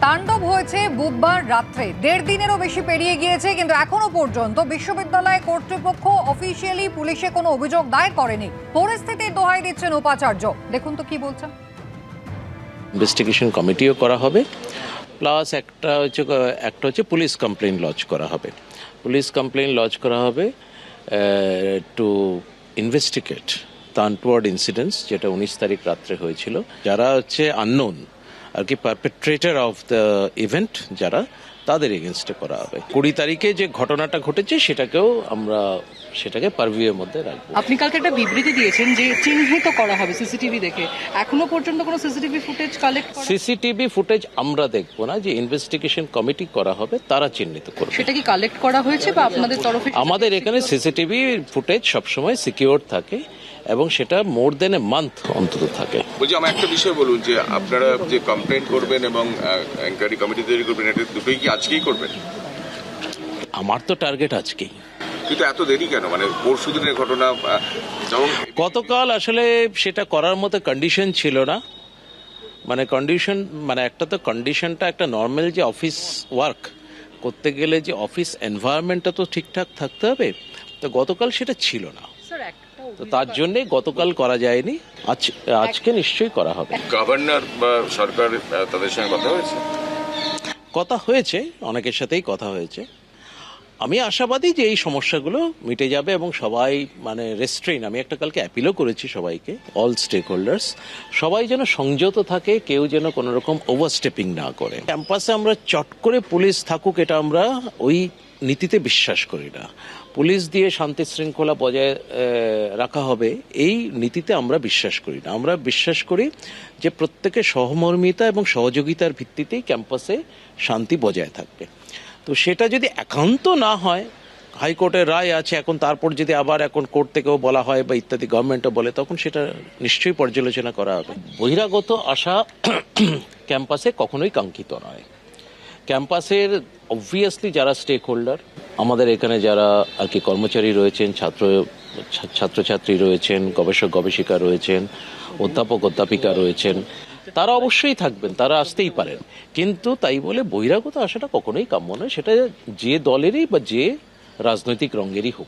তাণ্ডব হয়েছে বুধবার রাত্রে, 1.5 দিনেরও বেশি পেরিয়ে গিয়েছে, কিন্তু এখনো পর্যন্ত বিশ্ববিদ্যালয় কর্তৃপক্ষ অফিসিয়ালি পুলিশে কোনো অভিযোগ দায়ের করেনি। পরিস্থিতির দোহাই দিচ্ছেন উপাচার্য। দেখুন তো কি বলছেন। ইনভেস্টিগেশন কমিটিও করা হবে, প্লাস একটা হচ্ছে পুলিশ কমপ্লেইন লজ করা হবে। পুলিশ কমপ্লেইন লজ করা হবে টু ইনভেস্টিগেট দ্য আনটওয়ার্ড ইনসিডেন্টস, যেটা 19 তারিখ রাত্রে হয়েছিল। যারা হচ্ছে আননোন আর কি পারপেট্রেটর অফ দ্য ইভেন্ট, যারা তাদের এগেনস্টে করা হবে। 20 তারিখে যে ঘটনাটা ঘটেছে সেটাকে পারভিউয়ের মধ্যে রাখবো। আপনি কালকে একটা বিবৃতি দিয়েছেন যে চিহ্নিত করা হবে সিসিটিভি দেখে। এখনো পর্যন্ত কোনো সিসিটিভি ফুটেজ কালেক্ট করা? সিসিটিভি ফুটেজ আমরা দেখবো না, যে ইনভেস্টিগেশন কমিটি করা হবে তারা চিহ্নিত করবে। সেটা কি কালেক্ট করা হয়েছে বা আপনাদের তরফে? আমাদের এখানে সিসিটিভি ফুটেজ সবসময় সিকিউর থাকে এবং সেটা মোর দেন এ মান্থ অন্তত থাকে। বলছি, আমার একটা বিষয় বলুন, যে আপনারা যে কমপ্লেন করবেন এবং এনকোয়ারি কমিটি তৈরি করবেন, এটা দুটোই কি আজকেই করবেন? আমার তো টার্গেট আজকেই। কিন্তু এত দেরি কেন? মানে পরশু দিনের ঘটনা, যেমন গতকাল আসলে সেটা করার মতো কন্ডিশন ছিল না। একটা তো কন্ডিশনটা একটা নর্মাল যে অফিস ওয়ার্ক করতে গেলে যে অফিস এনভায়রনমেন্টটা তো ঠিকঠাক থাকতে হবে, তো গতকাল সেটা ছিল না। তো তার জন্যে গতকাল করা যায়নি, আজকে নিশ্চয়ই করা হবে। গভর্নর বা সরকার তাদের সঙ্গে কথা হয়েছে? অনেকের সাথেই কথা হয়েছে। আমি আশাবাদী যে এই সমস্যাগুলো মিটে যাবে এবং সবাই রেস্ট্রেইন, আমি একটা কালকে অ্যাপিলও করেছি সবাইকে, অল স্টেক হোল্ডার্স, সবাই যেন সংযত থাকে, কেউ যেন কোনো রকম ওভারস্টেপিং না করে। ক্যাম্পাসে আমরা চট করে পুলিশ থাকুক, এটা আমরা ওই নীতিতে বিশ্বাস করি না। পুলিশ দিয়ে শান্তি শৃঙ্খলা বজায় রাখা হবে, এই নীতিতে আমরা বিশ্বাস করি না। আমরা বিশ্বাস করি যে প্রত্যেকের সহমর্মিতা এবং সহযোগিতার ভিত্তিতেই ক্যাম্পাসে শান্তি বজায় থাকবে। তো সেটা যদি একান্ত না হয়, হাইকোর্টের রায় আছে এখন, তারপর যদি আবার এখন কোর্ট থেকেও বলা হয় বা ইত্যাদি গভর্নমেন্টও বলে, তখন সেটা নিশ্চয়ই পর্যালোচনা করা হবে। বহিরাগত আসা ক্যাম্পাসে কখনোই কাঙ্ক্ষিত নয়। ক্যাম্পাসের অবভিয়াসলি যারা স্টেক হোল্ডার, আমাদের এখানে যারা আর কি কর্মচারী রয়েছেন, ছাত্রছাত্রী রয়েছেন, গবেষক গবেষিকা রয়েছেন, অধ্যাপক অধ্যাপিকা রয়েছেন, তারা অবশ্যই থাকবেন, তারা আসতেই পারেন। কিন্তু তাই বলে বহিরাগত আসাটা কখনোই কাম্য নয়, সেটা যে দলেরই বা যে রাজনৈতিক রঙেরই হোক।